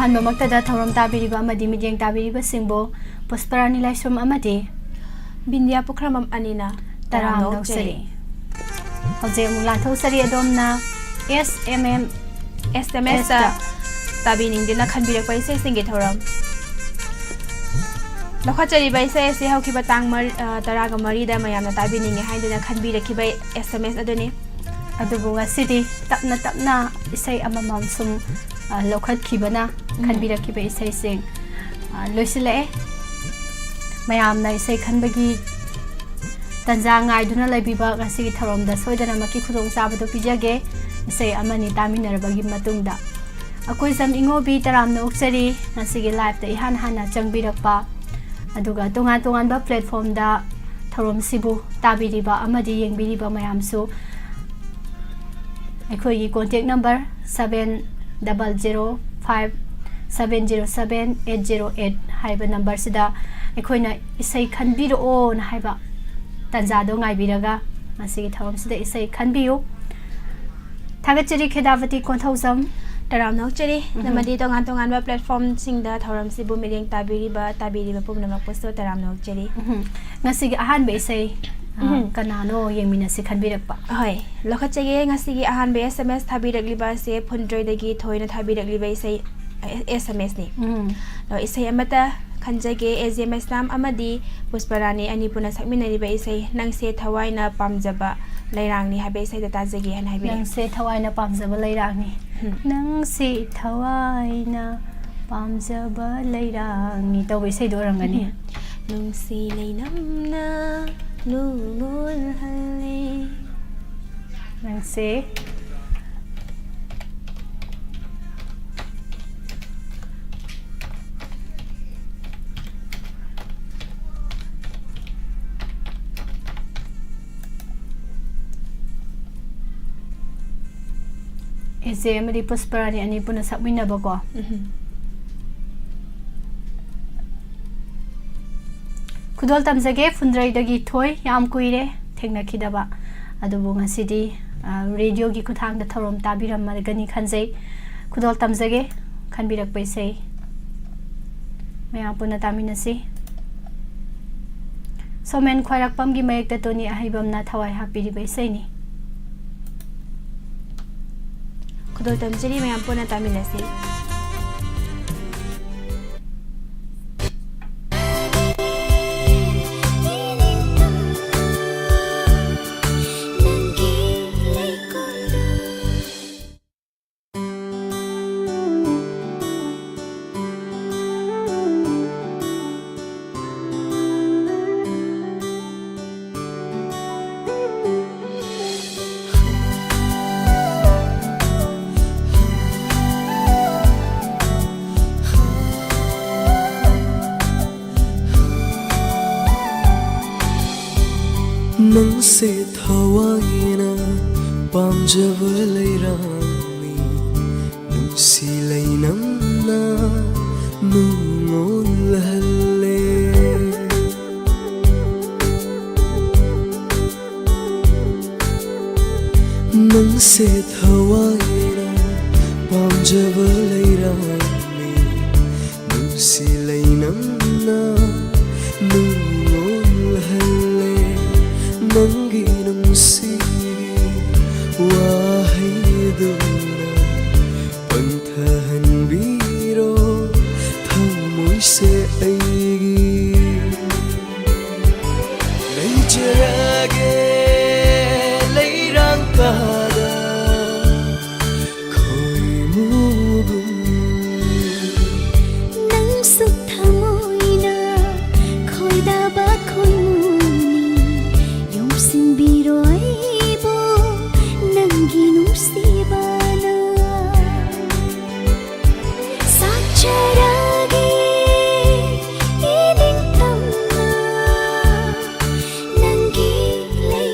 ꯑꯍꯥꯟꯕꯃꯛꯇꯗ ꯊꯧꯔꯝ ꯇꯥꯕꯤꯔꯤꯕ ꯑꯃꯗꯤ ꯃꯤꯠꯌꯦꯡ ꯇꯥꯕꯤꯔꯤꯕꯁꯤꯡꯕꯨ ꯄꯨꯁꯄꯔꯥꯅꯤ ꯂꯥꯏꯁ꯭ꯔꯝ ꯑꯃꯗꯤ ꯕꯤꯟꯗ꯭ꯌꯥ ꯄꯨꯈ꯭ꯔꯝꯕꯝ ꯑꯅꯤꯅ ꯇꯔꯥꯝ ꯅꯣꯛꯆꯔꯤ ꯍꯧꯖꯤꯛ ꯑꯃꯨꯛ ꯂꯥꯟꯊꯣꯛꯆꯔꯤ ꯑꯗꯣꯝꯅ SMS ꯇꯥꯕꯤꯅꯤꯡꯗꯨꯅ ꯈꯟꯕꯤꯔꯛꯄ ꯏꯁꯩꯁꯤꯡꯒꯤ ꯊꯧꯔꯝ ꯂꯧꯈꯠꯆꯔꯤꯕ ꯏꯁꯩ ꯑꯁꯤ ꯍꯧꯈꯤꯕ ꯇꯥꯡ 13ꯗ ꯃꯌꯥꯝꯅ ꯇꯥꯕꯤꯅꯤꯡꯉꯦ ꯍꯥꯏꯗꯨꯅ ꯈꯟꯕꯤꯔꯛꯈꯤꯕ SMS ꯑꯗꯨꯅꯤ ꯑꯗꯨꯕꯨ ꯉꯁꯤꯗꯤ ꯇꯞꯅ ꯇꯞꯅ ꯏꯁꯩ ꯑꯃꯃꯝ ꯁꯨꯝ ꯂꯧꯈꯠꯈꯤꯕꯅ ꯈꯟꯕꯤꯔꯛꯈꯤꯕ ꯏꯁꯩꯁꯤꯡ ꯂꯣꯏꯁꯤꯜꯂꯛꯑꯦ ꯃꯌꯥꯝꯅ ꯏꯁꯩ ꯈꯟꯕꯒꯤ ꯇꯟꯖꯥ ꯉꯥꯏꯗꯨꯅ ꯂꯩꯕꯤꯕ ꯉꯁꯤꯒꯤ ꯊꯧꯔꯝꯗ ꯁꯣꯏꯗꯅꯃꯛꯀꯤ ꯈꯨꯗꯣꯡꯆꯥꯕꯗꯨ ꯄꯤꯖꯒꯦ ꯏꯁꯩ ꯑꯃꯅꯤ ꯇꯥꯃꯤꯟꯅꯔꯕꯒꯤ ꯃꯇꯨꯡꯗ ꯑꯩꯈꯣꯏꯖꯝ ꯏꯉꯣꯕꯤ ꯇꯔꯥꯝꯅ ꯑꯣꯛꯆꯔꯤ ꯉꯁꯤꯒꯤ ꯂꯥꯏꯚꯇ ꯏꯍꯥꯟ ꯍꯥꯟꯅ ꯆꯪꯕꯤꯔꯛꯄ ꯑꯗꯨꯒ ꯇꯣꯉꯥꯟ ꯇꯣꯉꯥꯟꯕ ꯄ꯭ꯂꯦꯠꯐꯣꯝꯗ ꯊꯧꯔꯝꯁꯤꯕु ꯇꯥꯕꯤꯔꯤꯕ ꯑꯃꯗꯤ ꯌꯦꯡꯕꯤꯔꯤꯕ ꯃꯌꯥꯝꯁꯨ ꯑꯩꯈꯣꯏꯒꯤ ꯀꯣꯟꯇꯦꯛ ꯅꯝꯕꯔ 7005707808 ꯍꯥꯏꯕ ꯅꯝꯕꯔꯁꯤꯗ ꯑꯩꯈꯣꯏꯅ ꯏꯁꯩ ꯈꯟꯕꯤꯔꯛꯑꯣꯅ ꯍꯥꯏꯕ ꯇꯟꯖꯥꯗꯣ ꯉꯥꯏꯕꯤꯔꯒ ꯉꯁꯤꯒꯤ ꯊꯧꯔꯝꯁꯤꯗ ꯏꯁꯩ ꯈꯟꯕꯤꯌꯨ ꯊꯥꯒꯠꯆꯔꯤ ꯈꯦꯗꯥꯕꯇꯤ ꯀꯣꯟꯊꯧꯖꯝ ꯇꯔꯥꯝ ꯅꯣꯛꯆꯔꯤ ꯅꯃꯗꯤ ꯇꯣꯉꯥꯟ ꯇꯣꯉꯥꯟꯕ ꯄ꯭ꯂꯦꯠꯐꯣꯝꯁꯤꯡꯗ ꯊꯧꯔꯝꯁꯤꯕꯨ ꯃꯤꯠꯌꯦꯡ ꯇꯥꯕꯤꯔꯤꯕ ꯄꯨꯝꯅꯃꯛꯄꯨꯁꯨ ꯇꯔꯥꯝ ꯅꯣꯛꯆꯔꯤ ngasi ahan be sei kanano yengminasi khanbirakpa hoi lokhachege ngasi gi ahan be SMS thabirakliba se phundroidagi thoina thabirakliba isei SMS ni lo isei amata khanjage AGMS nam amadi pusparani ani puna sakminariba isei nangse thawaina pamjaba lairangni habe isei da tajage han haibi nangse thawaina pamjaba lairangni nangse thawaina pamjaba lairangni tawbe isei do rangani nungsi leinamna lulul halle nangse Eshei amadi Pusparani ani puna sakminaba ko Kudol tamjage fundraidagi thoi yam kuire thengnakhidaba adubu ngasidi radio gi kuthangda thorom tabiramagani khanjai kudol tamjage khanbirak paisei maya puna taminasi somen khwarakpam gi mayekta toni ahaibamna thawai hapiri baisei ni kudol tamjari maya puna taminasi nangse thawaina pamjaba lairani nungsi leinamna nungol halle nangse thawaina pamjaba lairani nungsi leinamna nungol halle Nangi nungsigi wahayduna panthahan biro thamoy se aigi leijarage leirang tada khoi mugum nang suk thamoyna khoi da ba khoi Biroibo nangi nusibana sacharage iding tamna nangi lei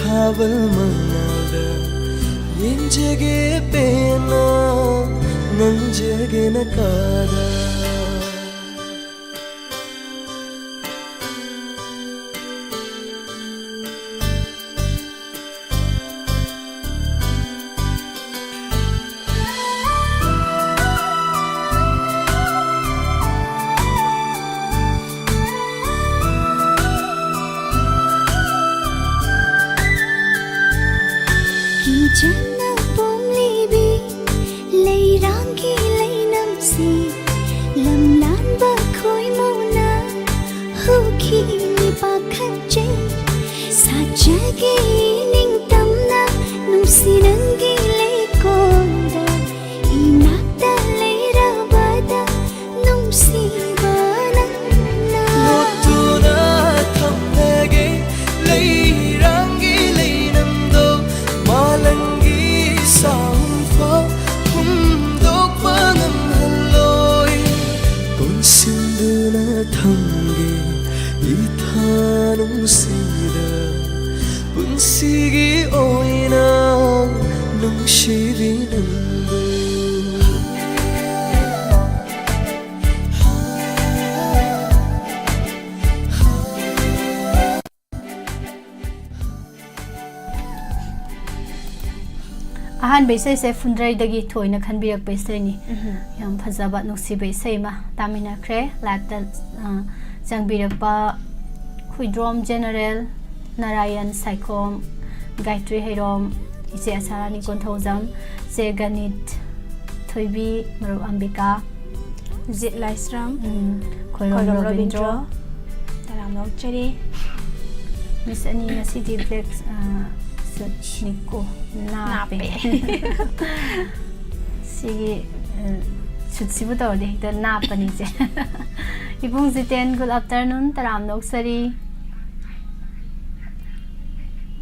Thawal manada yen jage pena nang jage nakada Janna pomli bi lei rangi lei namsi lam lan ba khoi mona hu khi ni pa khache sa jage ning tamna nu sinangi lei ko da inakta lei ra bada nu si bana no tu na thamnage lei rangi lei nam do malang Thamge ithanung sida punsigi oina nungshiri nandu ahan beisai se fundrai dagi thoina khanbirak beisai ni yam phajaba nuksi beisai ma tamina khre lata jangbirak pa khuidrom general narayan saikom gayatri heirom iche asarani konthojam se ganit thoibi maru ambika Zit Laisram khoirom robindro taram nok chari miss ani ngasi di black Niko nape sigi chutsi bu de the napa ni je ibung jiten good afternoon taram nok sari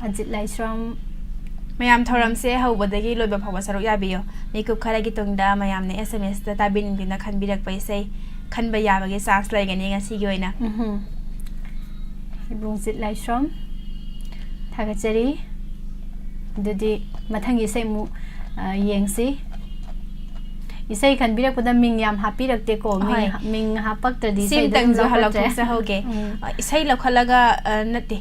ajit laisram mayam thoram se hawbadagi loiba phawa saruk yabiyo niku kharagi tungda mayam ne SMS ta tabin bina khanbirak paisai khanba yabagi chance laigani ngasi gi oina ibung jit laisram thagachari dudi mathangi sei mu yengsi isai khan birak pada ming yam happy rakte ko ming hapak tradi sei tang jo halak sa hoge isai lakhalaga nati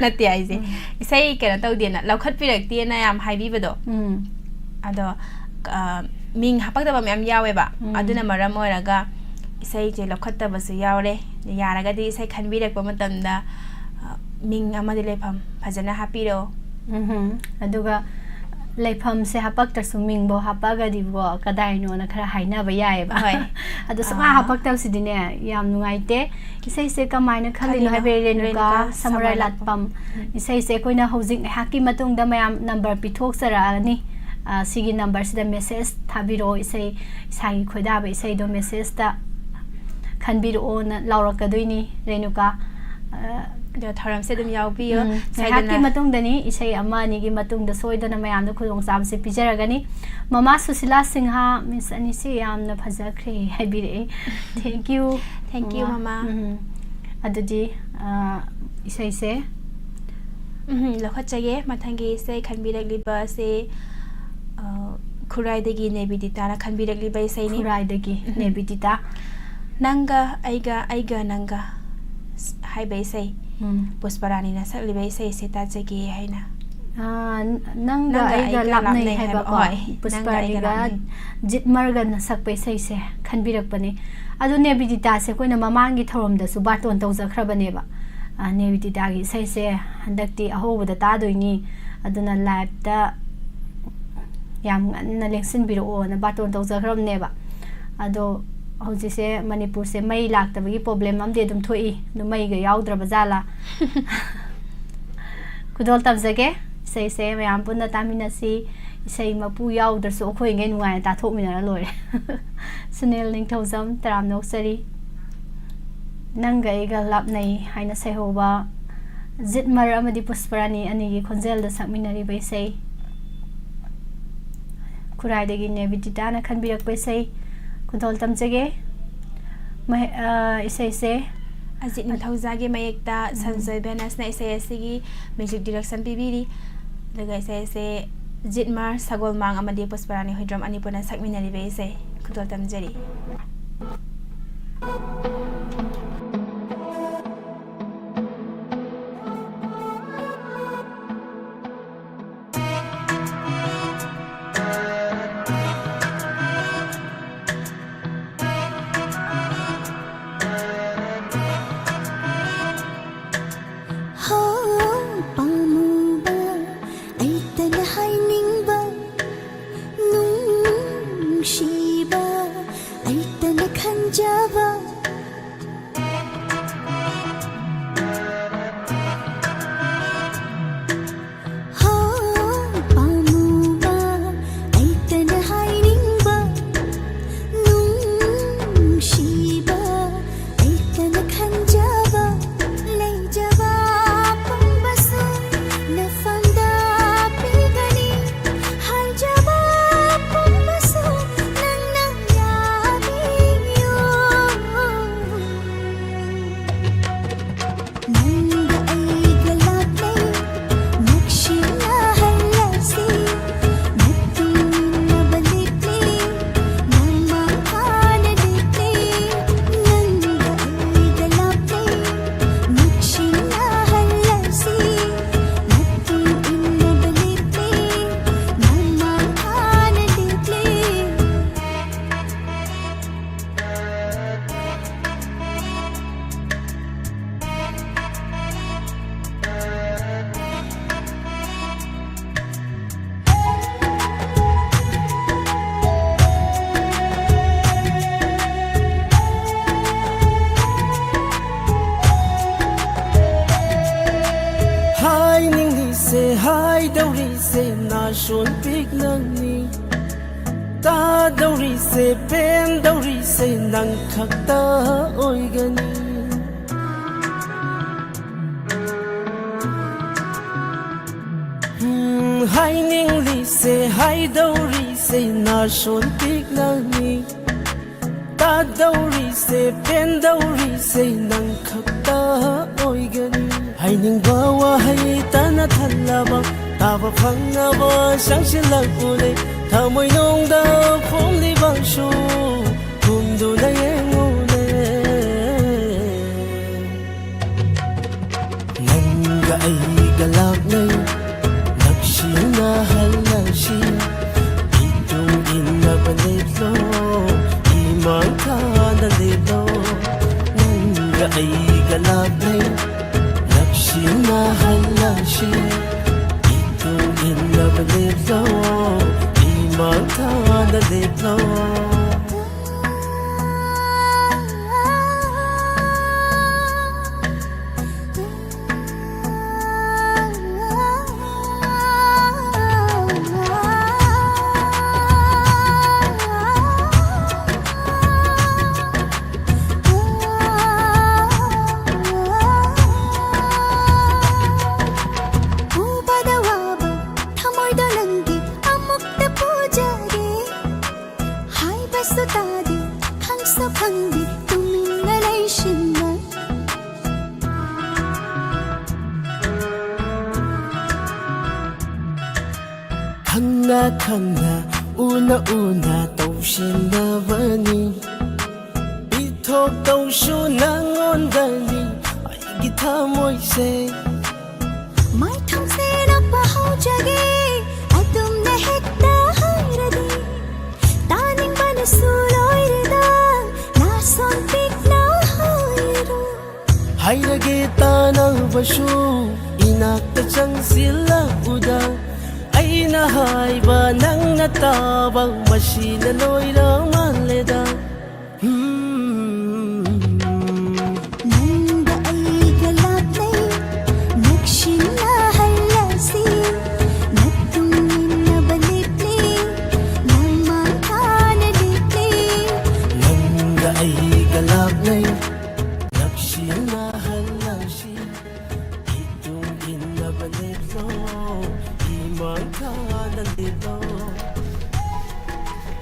nati aise isai kana tawdena lakhat pirak ti na yam haibi bado ado ming hapak da bam yam yawe ba aduna maram oiraga isai je lakhat ta basu yawre yaraga di isai khan birak pa matamda ming amadi lefam phajana happy ro aduga leifam se hapak tar suming bo hapaga di bo kadai no na khara haina ba yae ba adu sama hapak tar sidine yam nungai te isai se kamaina khali no habe renuka samurai latpam isai se koina hojik haki matung da mayam number pithok sara ni sigi number sida message thabiro isai isai khoida ba isai do message ta khanbiro na laurakadoi renuka da tharam se dum yawbiyo haki matung dani isai amani gi matung da soidana mayam da khulong sam se pijaragani mama susila singha miss ani se yamna phajakre haibire thank you mama adudi isai se lakhachage mathangi se khanbirak liba se khurai dagi nebidita na khanbirak liba se ni khurai dagi nebidita nanga aiga nanga hai bai sai pusparani na sakli bai sai seta jagi haina nanga aiga lapnai haiba ko pusparani ga jitmarga na sakpai sai se khanbirak bani adu nebidita se koina mamangi thorom da su baton tawjakhrabane ba nebidita gi sai se handakti ahobada ta doini aduna live da yam na lengsin biro na baton tawjakhrabne ba ado hauji se manipur se mai laktabagi problem amde dum thoi no mai ga yaudra bazala kudol tabjage isei se mayam punna taminasi isei mapu yaudrsu akhoi ngai nungai ta thokminara lore Sunil Ningthozam taram noksari nanga ega lapnai haina sehoba Zitmar amadi Pusparani anigi khonjel da sakminari ba isei Kurai dagi Nevidita na khanbirak ba isei Kunthol tamjage isei se Azit Ningthozagi mayekta Sanjoy Benasna isei asigi music direction pibiri daga isei se Zitmar Sagolmang amadi Pusparani hoidram anipuna sakminari ba isei Kunthol tamjari Hai dauri se na shon pik nang ni ta dauri se pen dauri se nang khak ta oi gani hai ning li se hai dauri se na shon pik nang ni ta dauri se pen dauri se nang khak ta oi gani hai ning ba wa hai ta na thalaba taba phangaba sangsilakule thamoi nongda phomli bangshu kumdu na yengule nanga ai galak nei nakshina halashi itung inna banetlo imang ka na lelo nanga ai galak nei nakshina halashi in love a little, iman the little. Khangna una tawshinabani ithok tawshu nangondani aigi thamoy se mai thamse na pahaujage atum na hekta hairadi taning ban suloirida na son pik na hairo hairage tana bashu inakta changsila uda aina haiba nang natabang masina loira maleda nanga ai galak nei nakshina halasi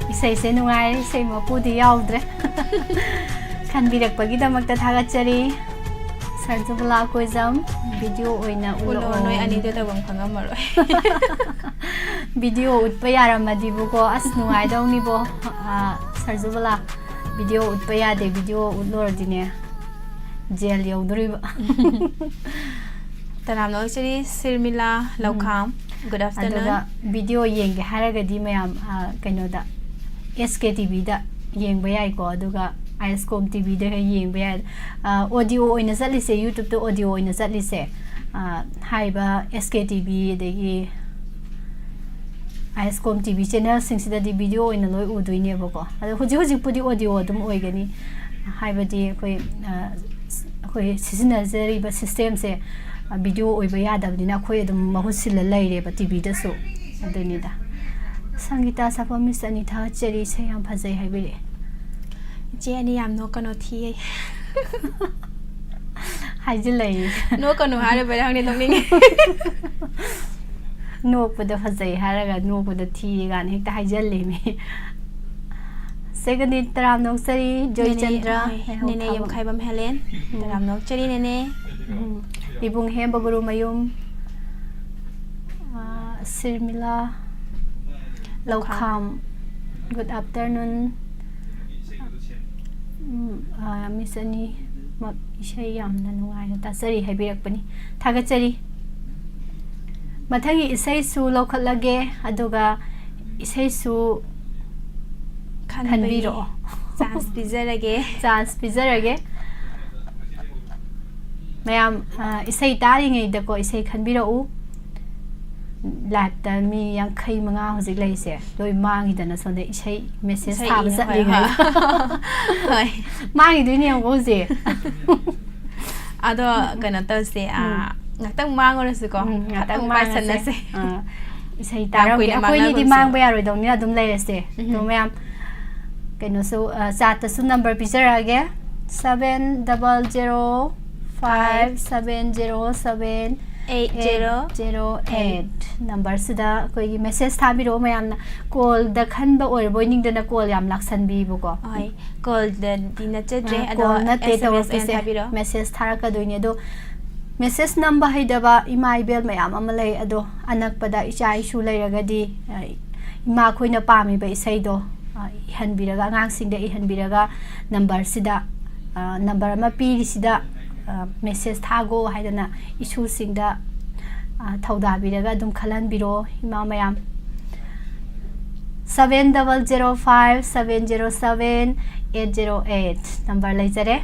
Eshei se nungai Eshei mapudi yaudre khanbirakpagidamakta thagachari Sarjubala koizam video oina ulo noi ani de tabam khangamaroi video utpa yaramadi buko as nungai dawni bo Sarjubala video utpa yade video utlordine jail yaudriba Tanam no chari Sirmila Laukham good afternoon video yenge haragadi mayam kainoda SKTV da yengba yai ko aduga ISCOM TV da yengba yai audio oina chatlise YouTube to audio oina chatlise haiba SKTV degi ISCOM TV channel sing sida di video oina loi uduine bako adu huji pudi audio dum oigani haiba di koi sizinazari ba system se video oiba yadabdina khoi dum mahusila laire ba TV da so adunida Sangita sapa Miss Anita Cherry say am phazai haibire Jenny am no kano thi haijilai no kano hare bare hangni dongning no puda phazai haraga no puda thi gan hekta haijelle me second taram nok sari Joy Chandra nene yam khaibam Helen taram nok chari nene ibung hem baguru mayum Sirmila Laukham good afternoon Miss Ani mak Eshei yamna nungai ta sari haibirakpani thagachari mathangi Eshei su lokhatlage aduga Eshei su khanbiro chance pizarage mayam Eshei taringai da ko Eshei khanbiro live ta mi yang khai manga hojik laise loi mangi dana sonde Eshei message thaba satli ngai hoi mangi duini am go je ado kana ta se ngaktang mangora su ko ngaktang pai san na se Eshei taram ki akoi ni di mang ba yaroi dong ni adum lai se no mayam kaino so chat su number picture 7005707808 number sida koi message thabiro mayamna call da khanba orbo ning dana call yam laksan bi buko ai call da dina chedre ado SMS thabiro message tharaka doine do message number haidaba email bel mayam amalai ado anakpada icha isu lairagadi ima khoina pami ba Eshei do ihanbiraga angang singda ihanbiraga number sida number ama piri sida message thago haidana issue singda thauda biraga dum khalan biro ima mayam 7005707808 number laijare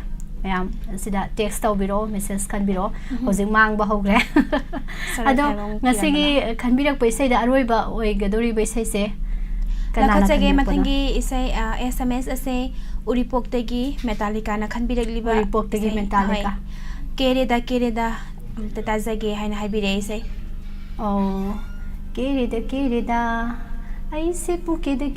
mayam sida text taw biro message khan biro hojik mang ba hogre ado ngasigi khanbirak paisai da aroiba oigadori baisai se Nakachage mathangi Eshei SMS ase Uripok tegi Metallica na khanbirakliba Uripok tegi Metallica kereda tatazage haina haibire Eshei oh kereda ai se pukeda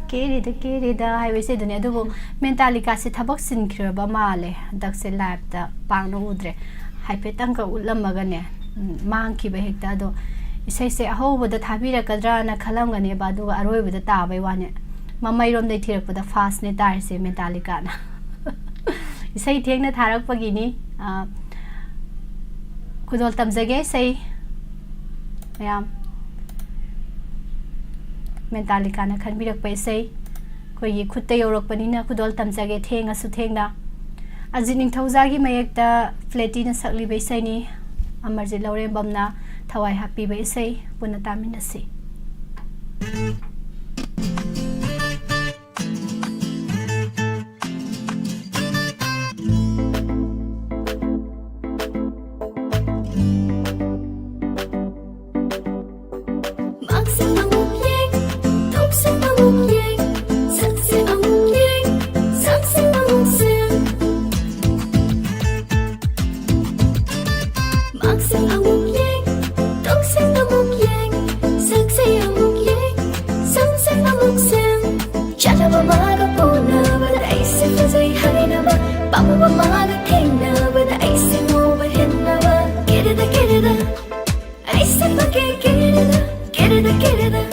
kereda haiwe se dunia dubo Metallica se thabak sin khiraba male dakse live ta pangno udre haipetang ka ullamaga ne mangki ba hekta do Eshei se ahoba thabirakadra na khalamgane ba duga aroibada tabai wane mamairom dai thirakpada fast ne tar se Metallica na Eshei thengna tharakpagini kudol tamjage Eshei mayam Metallica na khanbirakpa Eshei koigi khutta yorakpanina kudol tamjage thenga su thengna ajining thawjagi mayekta fleti na sakli ba Eshei ni amarjit laurembamna thawai happy ba Eshei puna taminasi querida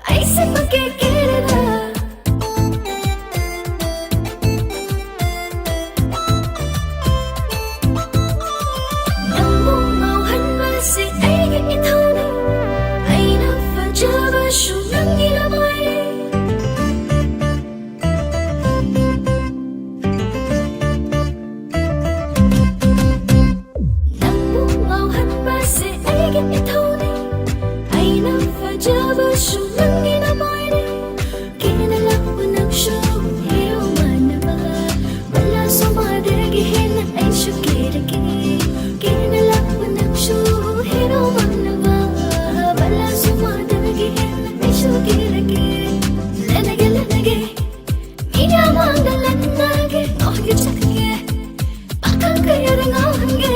ai se pake querida namu mau han ma se ai ge ithone ai na fa java shu nang ila mai namu mau han ma se ai ge ithone ai na fa java shu nang ila mai kina lakwa nak shu hero manaba wala somade ge hen ai shu kirake kina lakwa nak shu hero manaba wala somade ge hen ai shu kirake lenage minya manga lenage oh ge chakge bakang kaya rangange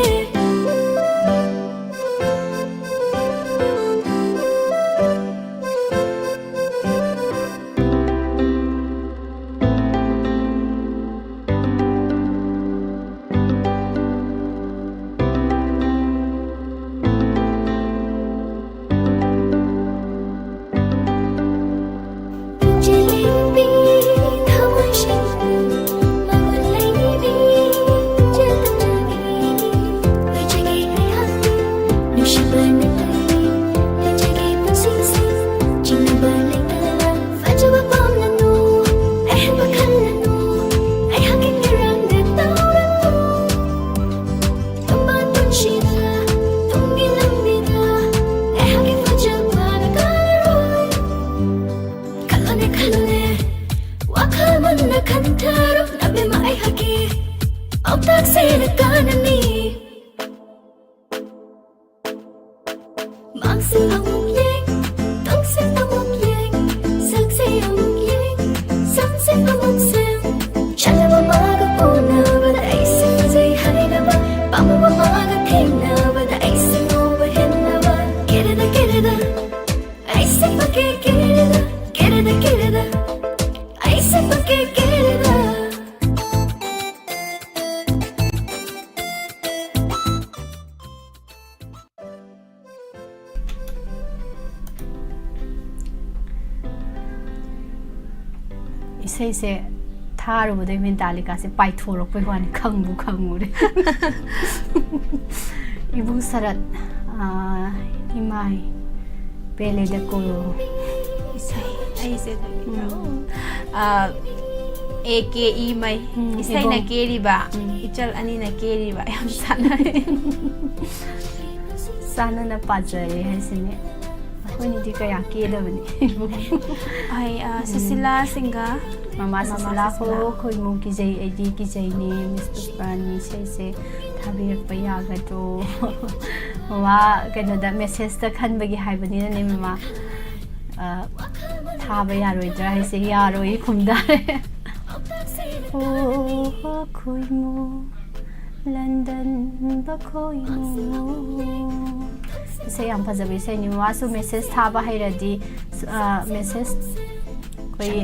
Eshei se tharu bude mentalika se paithorok pe wani khangure ibu sarat imai pele de ko Eshei ai se ake mai Eshei na keriba ichal ani na keriba yam sana na pajare haisine Kuni di kaya kida bani. Ay Susila Singa Mama Susila ko koi mo kijay ID kijay ni Miss Pusparani se thabirak pa yaga to. Mama kano da message ta khan bagi hai bani na ni mama thaba yaroi dra hai se yaroi khumdare. Oh koi mo London ba koi mo Eshei yam phajaba Eshei ni wasu message thaba hairadi message koi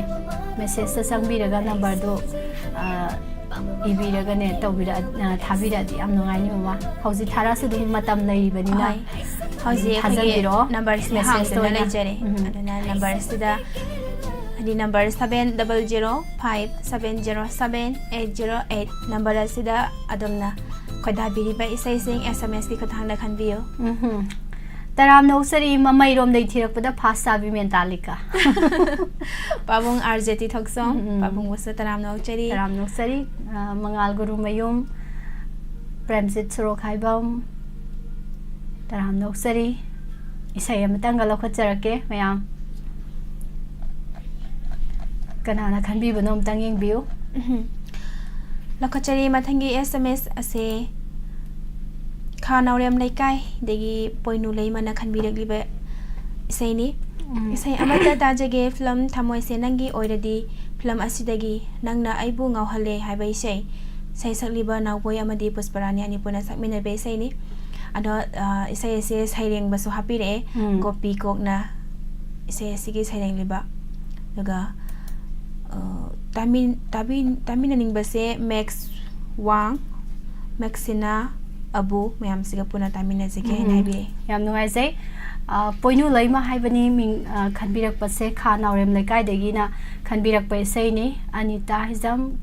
message ta sangbiraga number do ibiraga ne tawbira thabiradi yam nungai ni mama hauji thara su dum matam leibani na hauji thajabiro number message to leijare aduna number sida Di number 70057077808 number asida adamna khoda biriba Eshei sing SMS ki khathangna khanbiyo Taram no sari mamai rom dei thirakpada fast sabi mentalika Pabung RJT thoksong Pabung wasa taram no sari mangal guru mayum Premsit Suro Khaibam Taram no sari Eshei amatang galo khacharake mayam Kanana khanbi banom tanging biu Lakhachari mathangi SMS ase Khanaurem laikai degi poinu leimana khanbirakliba Eshei ni Eshei amata tajage film thamoi se nangi oiradi film asidagi nangna aibu ngauhale haiba Eshei sei sakliba nawboi amadi Pusparani ani puna sakminabe Eshei ni ado Eshei se saireng basu hapire gopi kokna Eshei sigi saireng liba daga tamin ning base Max Wang Maxina Abu mayam siga puna tamin na zike naibi yam nungai sei poinu laima haibani ming khanbirak pase kha naurem lekai degina khanbirak pa sei ni Anita hizam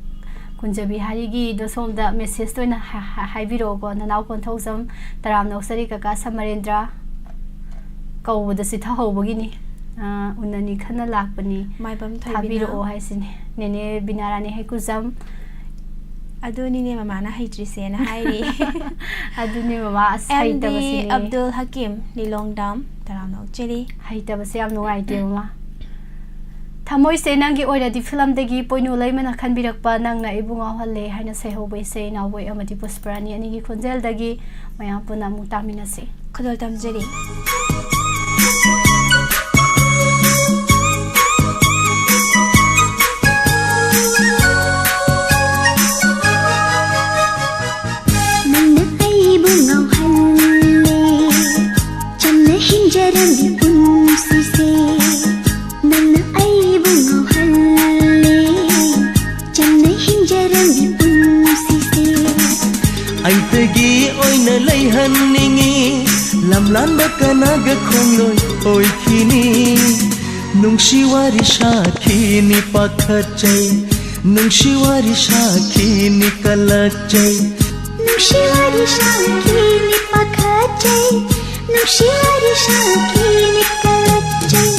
kunjabi harigi do somda message to na haibiro ko nanaw kon thosam taram nosari kaka Samarendra kawda si tha hobogi ni unani khana lakpani maibam thabiro haisini nene binarani hekuzam aduni ne mama na haitri se na hairi aduni mama asai tabasini Abdul Hakim Nilongdam taram no cheli haita base am nuai te mama thamoi se nangi oira di film degi poinu laimana khanbirakpa nangna ibunga halle haina se hoboi se na boi amati pusprani ani gi khonjel dagi maya puna mutamina se khadol tamjeri Lan bakanaga khongloi oi khini nungsiwari shakhini pakhachai nungsiwari shakhini kalachai nungsiwari shakhini pakhachai nungsiwari shakhini kalachai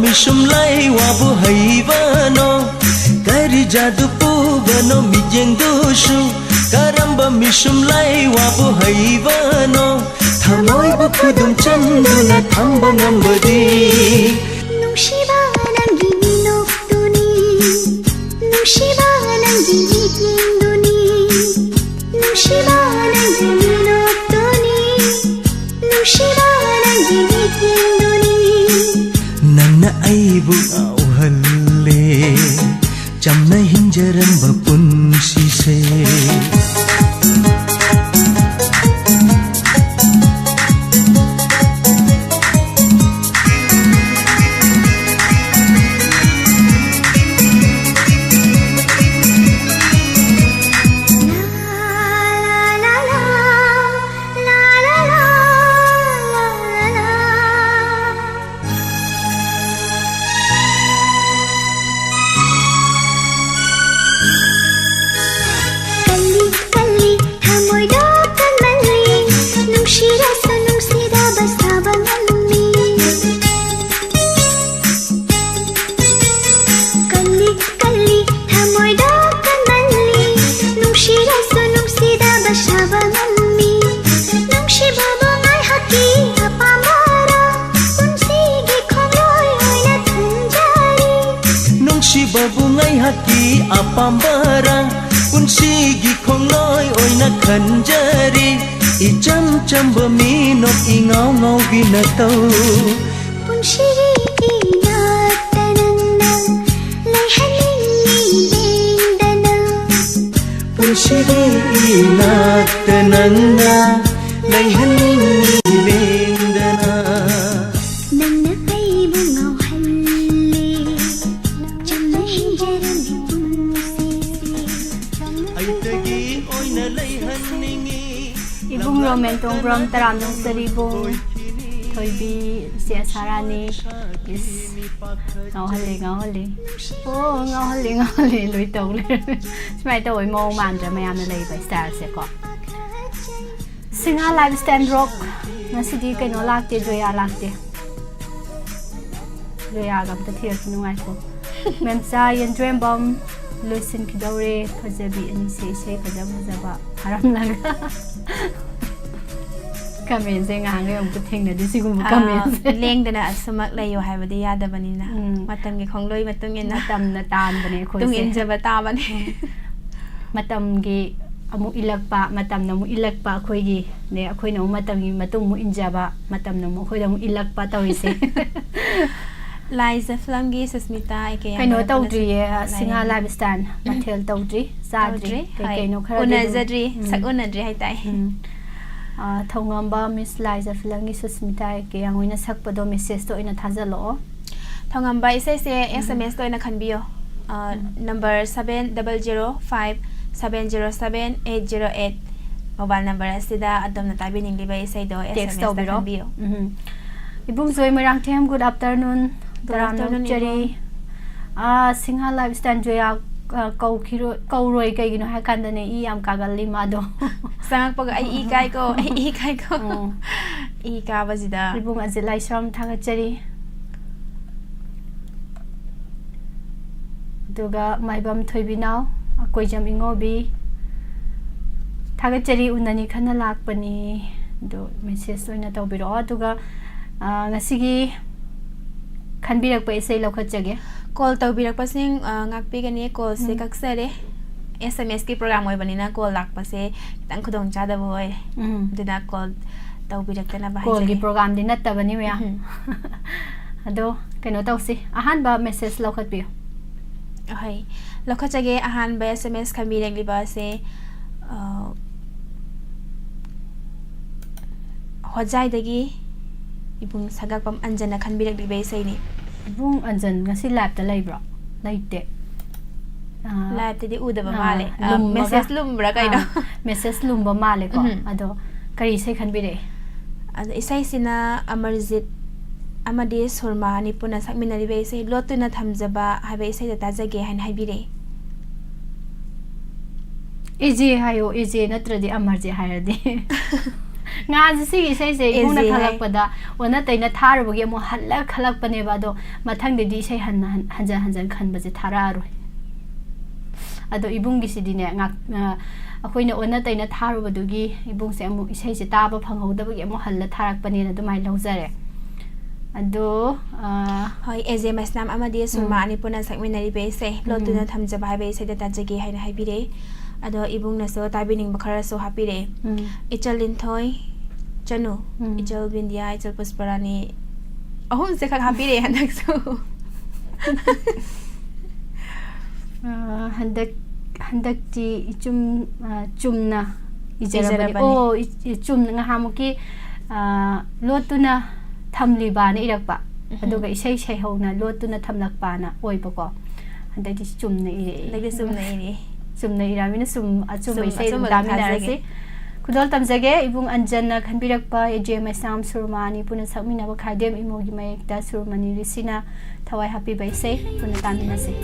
Mishum lai wabu haibano kari jadu pugano mijeng doshu karamba mishum lai wabu haibano thamoi bu khudum chanduna thamba ngambadi nungsiba nangi minokduni nungsiba nangi yinduni nungsiba nangi minokduni nungsiba nangi yinduni nangna aibu auhalle chamna hinjaram bapunsi se apambara unsigi khongloi oina khanjari icham chamba minok ingau ngau binatau unsigi inatanana laihaningi lendana unsigi inatanana laihaningi lendana nangna aibu ngau halle chamna hinjaram ibung romentong brom taram nong saribong thoibi sia sarani is ngawhale lui tong le smai to oi mo man ja mayam na lei bai style se ko singa live stand rock ngasidi kaino lakte joya gam ta thir nu ngai ko memsa yen dream bomb loisinkhidore phajabi ani se isei phajaba haramlaga comment se ngang ngai amku thengna di sigum comment lengdana asumak layo haibadi yadabanina matamgi khongloi matungena matamna tan bane khoi tungin jaba ta bane matamgi amu ilakpa matamna mu ilakpa khoi gi ne akhoi na matamgi matung mu injaba matamna mu khoi da mu ilakpa tawise Liza Flamgi Susmita ike kaino tawdri singa lifestyle mathel tawdri sadri kaino khara unazadri sak unadri haitai thongamba Miss Liza Flamgi Susmita ike angoina sakpado message to ina thajalo thongamba isai se SMS to ina khanbiyo number 7005707808 mobile number asida adamna tabi ningliba isai do SMS to khanbiyo ibung joy marang them good afternoon Chari Singha lifestyle joya kauroi kai gino ha kandane I am kagali mado sang pag ai kai ko I ka bazida ibung azilai sham thaga chari duga maibam thoibinaw akoi jam ingobi thaga chari unani khana lakpani do message oina tawbiro duga ngasigi khanbirak pa isai lokhatjage call tawbirak pasing ngakpi gani call se kaksare SMS ki program oi banina call lak pa se tang khudong chada boy dina call tawbirak tana ba call gi program din natta bani me ado keno tawsi ahan ba message lokhat bi hai lokhatjage ahan ba SMS khanbirak li ba se hojai dagi ibung sagakpam anjana khanbirak di bei sai ni ibung anjan ngasi lab ta laibro laite lab te di uda ba male message lumbra kai no message lumba male ko ado kari sai khanbire ado isai sina amarjit amadi surma ni puna sakminari bei sai lotuna thamjaba habe isai da tajage han haibire eje hayo eje natradi amarje hayadi nga sigi sei sei guna khalakpada ona taina tharubagi mo halla khalakpane ba do mathang de di sei hanjan khanbaje thararu ado ibungi sidine nga akoina ona taina tharubadugi ibung se amu isei se taba phanghodabagi mo halla tharakpane na dumai lawjare ado hoi SMS nam amadi surma ani puna sakminari be sei lotuna thamjaba habe sei da tajage haina haibire ado ibung na so tabining bakhara so hapire ichalin thoi chanu ichal bindia ichal pusparani ahun se khak hapire hanak so handak ti chumna ijarabani o chum nga hamuki lotuna thamli ba ne irakpa aduga isai sai hona lotuna thamlakpa na oibako handak ti chumna ire lagi sumna ire sumna iramina sum isai daminarasi kudol tamjage ibung anjana khanbirakpa ejema sam surmani puna sakmina ba khaidem imogi mayekta surmani risina thawai happy by say puna taminase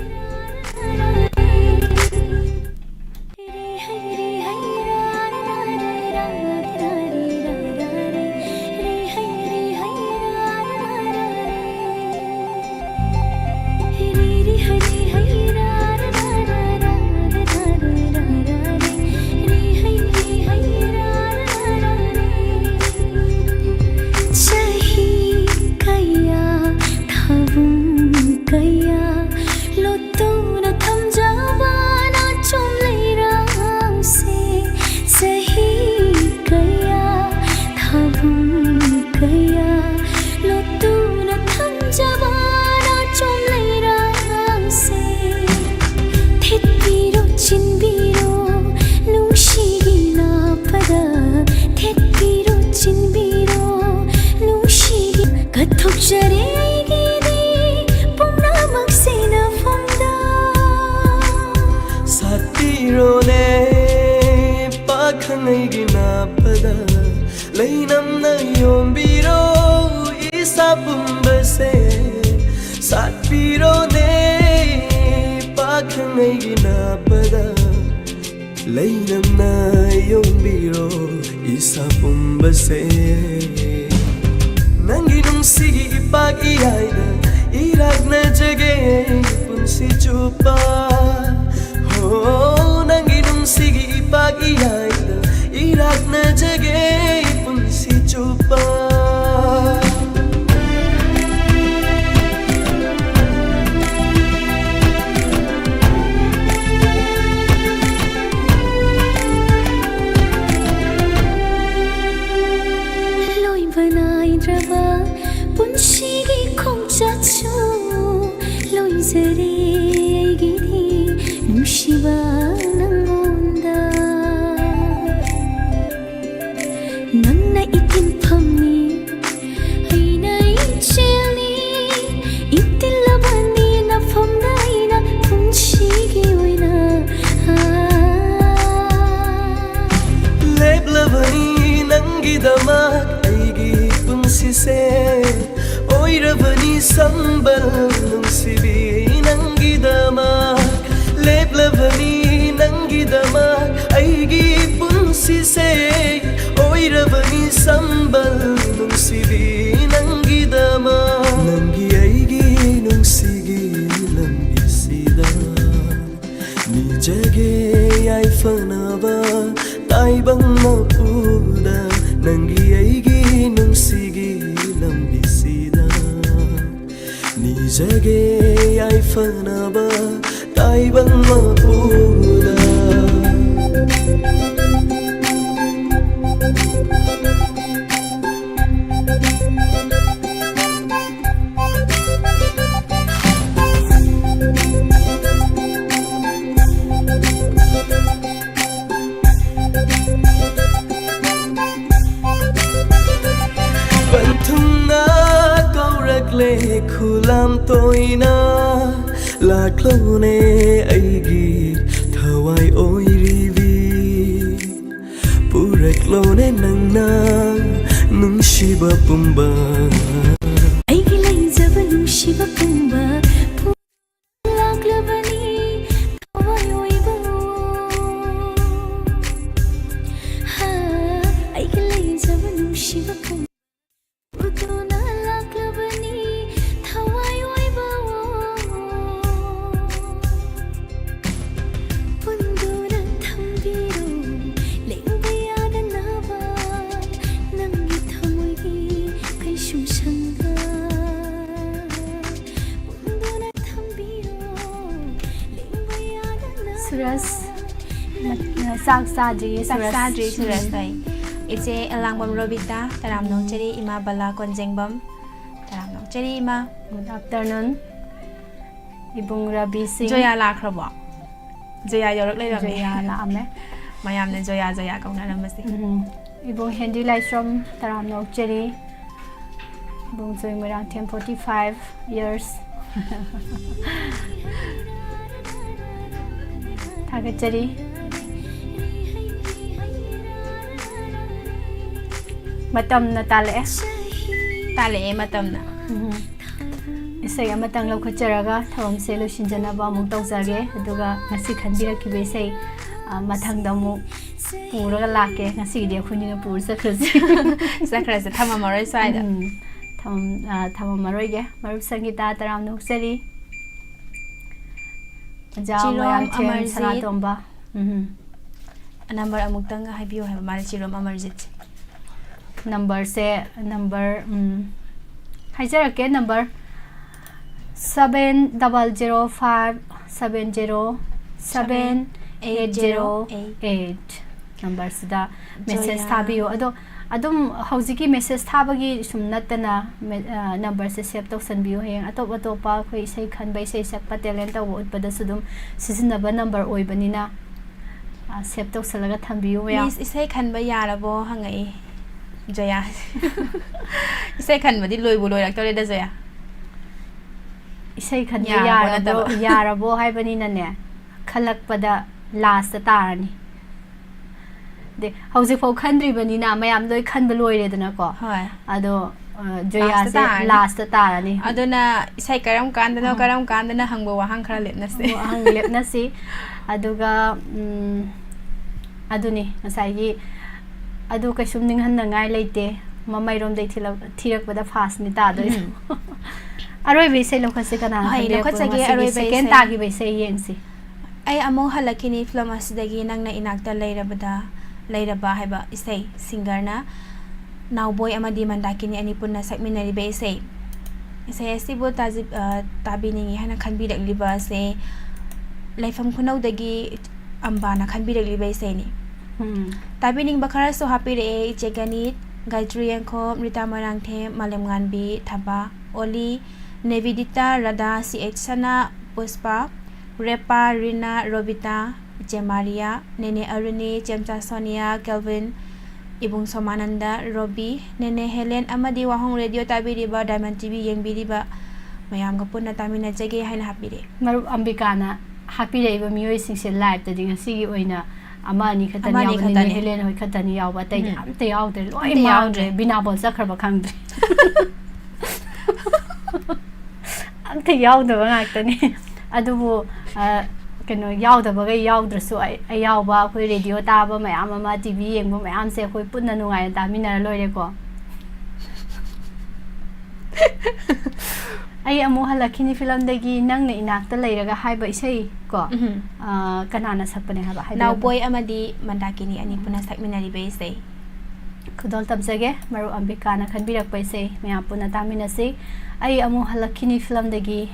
Nangi nung sige ipag-iyay na ilag na jage punsi chupa Irak iyaida Irak na jage punsi chupa punshigi khongchachu loizare aigidi nushiba nangonda nangna itin phamni aina icheli itilabani na phamna aina punshigi oina leblabani nangidamak Sise oiravani sambal nungsibi nangidamak leblavani nangidamak aigi punsise oiravani sambal nungsibi nangidamak nangi aigi nungsigi lambisida nijage yaifanaba taibang mapuda nangi aigi nungsigi lambisida nijage yaifanaba taibang mapuda Le khulam toina la clone aigi thawai oirivi pura clone nangna nung shiba pumba aigi lai jaba nung shiba pumba laklabani thawai oiba ha aigi lai jaba nung shiba pumba Saksaji Suras Iche Alangbam Robita Taram Nongcheri Ima Bala Konjengbam Taram Nongcheri Ima. Good afternoon Ibung Rabi Singh Joya lakrabo Joya yorok lai ramne Joya laame mayamne Joya kauna ramasi Ibung Hendi Laishram Taram Nongcheri Ibung Joy Mirang 45 years Thagachari Matam na tale matam na Isay amatang laukacharaga thawam se losinjanaba amuk tawjage aduga ngasi khanbirakibay isay mathangda amuk puraga lake ngasi di akhuni na pur sakrase thamamaroy swaida thamamaroy ge marup sangita taram nuksari jaw mayam them sanatomba number amuktang haibiyo haiba mari chirom amarjit number hajarake number 7005707808 number sida message thabiyo adum haujiki message thabagi sumnatana number se save tawsanbiyo heng atopa khoi sei khanbai sei sakpa talent taw utpada sudum sizinaba number oibanina save tawsalaga thambiyo ya miss isai khanba yarabo hangai Joya isai khanbadi loibu loirak tore da Joya isai khanba yarabo haibanina ne Khallakpada last tarani de hauji fo khandri banina mayam loi khanba loiredana ko hoi ado Joya se last tarani aduna isai karam kandana hangbo wahang khara lepnasi aduga aduni ngasai adu kaisum ninghan ngai leite mamai rom dei thirak pada fast ni ta do aroi be sei lokha se kana hai lokha chage aroi be second ta gi be sei yeng si ai amo halakini film asidagi nangna inakta leiraba haiba isei singer na Nowboy amadi mandakini ani punna sakminari be isei asibu tabiningi hana khanbirakliba se laifam khunaudagi ambana khanbirakliba isei ni tabining bakara so hapire icheganit Gayatri Yanko Rita Marangthe Malemnganbi Thaba Oli Nevidita Radha CH Sana Puspa Repa Rina Robita Jemaria Nene Aruni Jemta Sonia Kelvin Ibung Somananda Robi Nene Helen Amadi Wahong Radio Tabiriba Diamond TV Yengbiriba Mayam Gapuna Tamina Jage Haina Hapire Maru Ambikana Hapire Iba Miyoi Singse Live Tading Sigi Oina Amani Katani Yawani Helen Hoi Katani Yawa Tay Amte Yawde Loi Maudre Binabol Sakraba Kangdre Amte Yawda Bangaktani Adubu Kano Yawda Bagay Yawdra so I Yawa Koi Radio Taba Mayama TV and Mayam Se Koi Punanunga Tamina Loyako I am Mohalakini film degi nang na inakta layraga haiba isay ko kanana sapane haba Nowboy amadi mandakini ani puna sakminari be isay Kudol tabzage maru ambikana khanbirak pa isay maya puna tamina se ay amu halakini film degi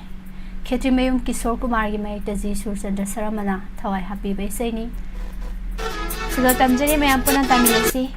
Khetri Mayum Kishore Kumar gi mai taji Surchandra Saramana thawai happy be isay ni Kudol tamjari maya puna tamina se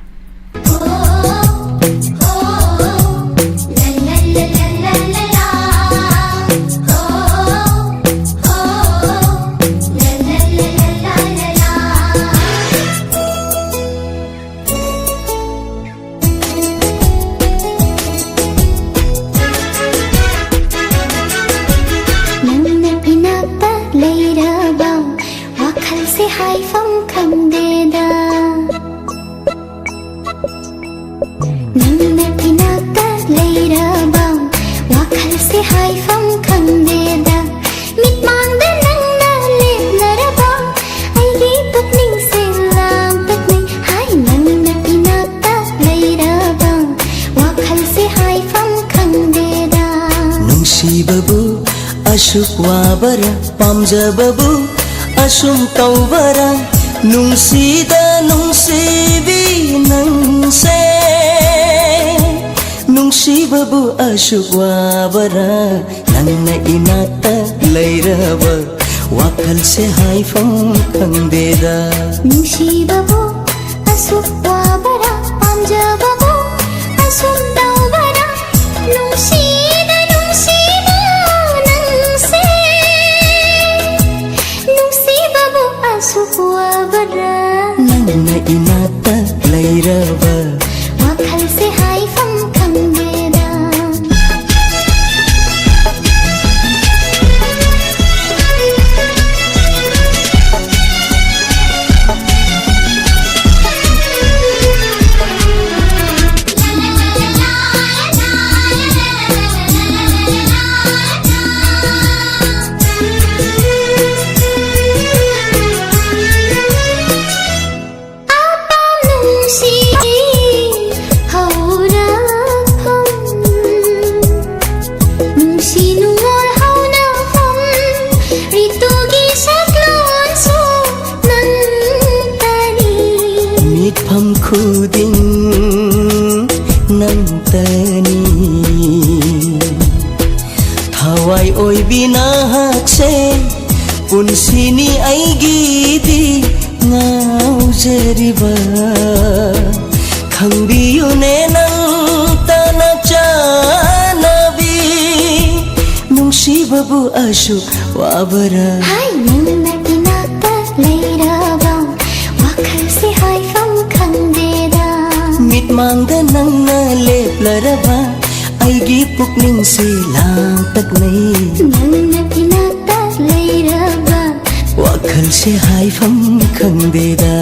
Ashukwa pamjababu asum taubara nungsida nungsibi nangse nungsibabu ashukwa bara nangna inata lairaba wakal se haifam kangdeda nungsibabu ashukwa bara pamjababu asum taubara nungsida nungsiba Asukwa bara nangna inata lairaba wakal se haifam kangdeda khuding nantani thawai oi bina hakse punsini aigidi ngaujeriba khangbiyu ne nantana chanabi nungsibabu ashu wabara hai nangna inata leiraba wakal se haifam kangdeda mitmangda nangna leplaraba aigi pukning se langtaknai nangna inata leiraba wakal se haifam kangdeda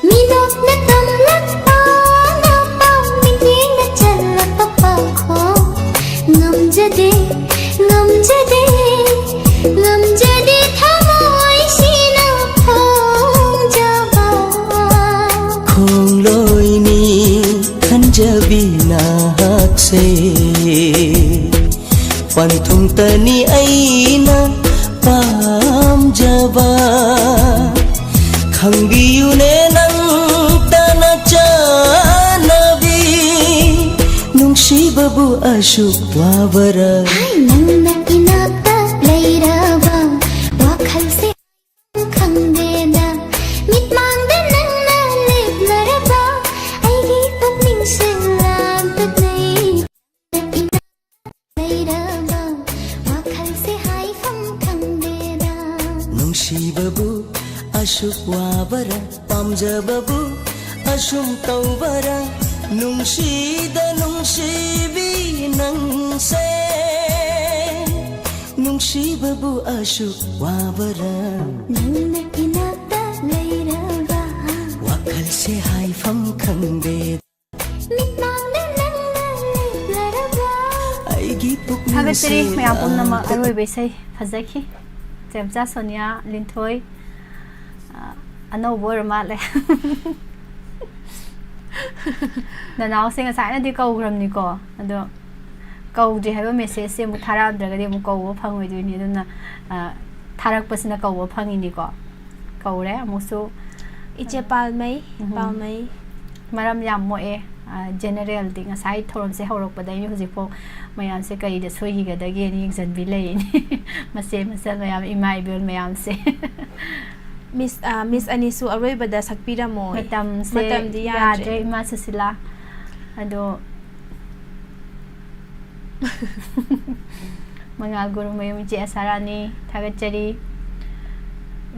Minok na tamlak pa na ngomjade ngomjade ngomjade thamoi sina phongjaba khong loi ni khanjabi na hakse panthum tani aina pamjaba khangbiyu ne nang tana chanabi nungsibabu ashuk wabara nangna inakta leiraba wakhal se khangdeda mitmangda nangna leplaraba aigi pukning se lagtatnai leiraba wakhal se haifam khangdeda nungsibabu ashuk wabara pamjababu ashum tawbara nungsida nungsibi nangse nungsibabu ashuk wabara nangna inakta leiraba wakhal se haifam khangde mitmangda nangna leplaraba aigi pukning Thagachari mayam pumnamak aroi besai phajaki Chemcha Sonia Linthoi anau bor ma le Nanao sing asai na di kau gram ni ko ado kau di haba message se mu thara draga di mu kau phangoi du ni duna tharak pasina kau phangi ni ko kau re amusu iche palmai maram yam mo e general ding asai thoron se horok padai ni huji pho mayam se kai de soi ga da ge ni jan bi le ni mase masal mayam imai bel mayam se Miss Anisu aroi bada sakpira mo matam se matam di yadre ima susila ado mga guru mayum je asarani thagachari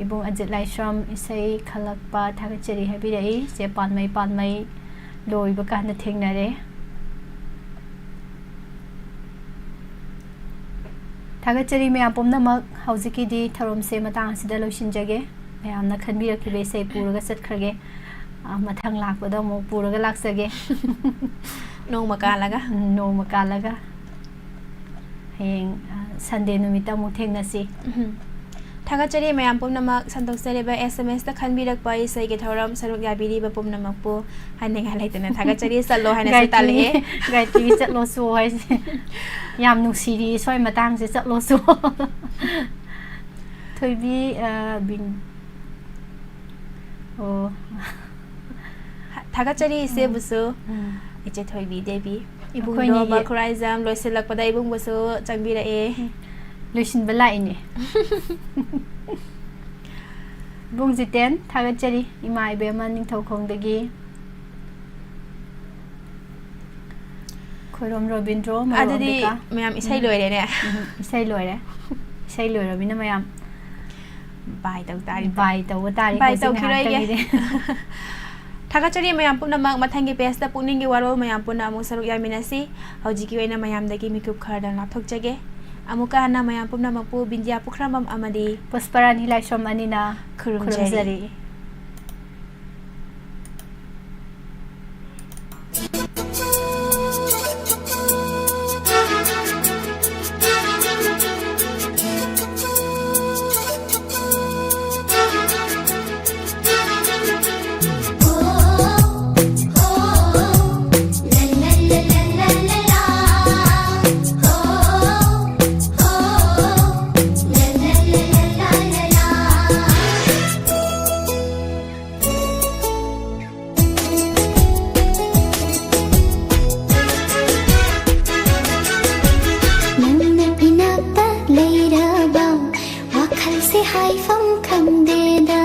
ibung ajit laishram isai Khallakpa thagachari habirei se panmai loi ba kana thengnare thagachari me apomna mak haujiki di tharom se matang sida loisinjage mayamna khanbirakhibe sei puraga chatkhage mathang lakpada mo puraga laksage no makalaga heng Sunday numita mo thengnasi Thagachari mayam pumnamak santok sereba SMS ta khanbirak pai sai ge thoram saruk yabiri ba pumnamak pu haninga laitana thagachari sallo hana se tale gaitri chatlo su hai yam nuksiri soi matang se chatlo su thoibi bin Thagachari se busu iche thoibi debi ibung do ba khuraizam loiselak pada ibung busu changbira e loisin bala ini bung jiten thagachari imai be man ning thau khong dagi khorom robindro adadi mayam isai loire ne isai loire bina mayam bai tau tari bai tau khirai ge Thagachari mayam pumnamak mathangi page ta pungning ge warol mayam puna amu saruk yaminasi haujiki waina mayam dagi mikup khardang lathokjage amuka hana mayam pumnamak pu bindia pukramam amadi pusparan hilai shom anina khurumjari leiraba wakhal se haifam khangdeda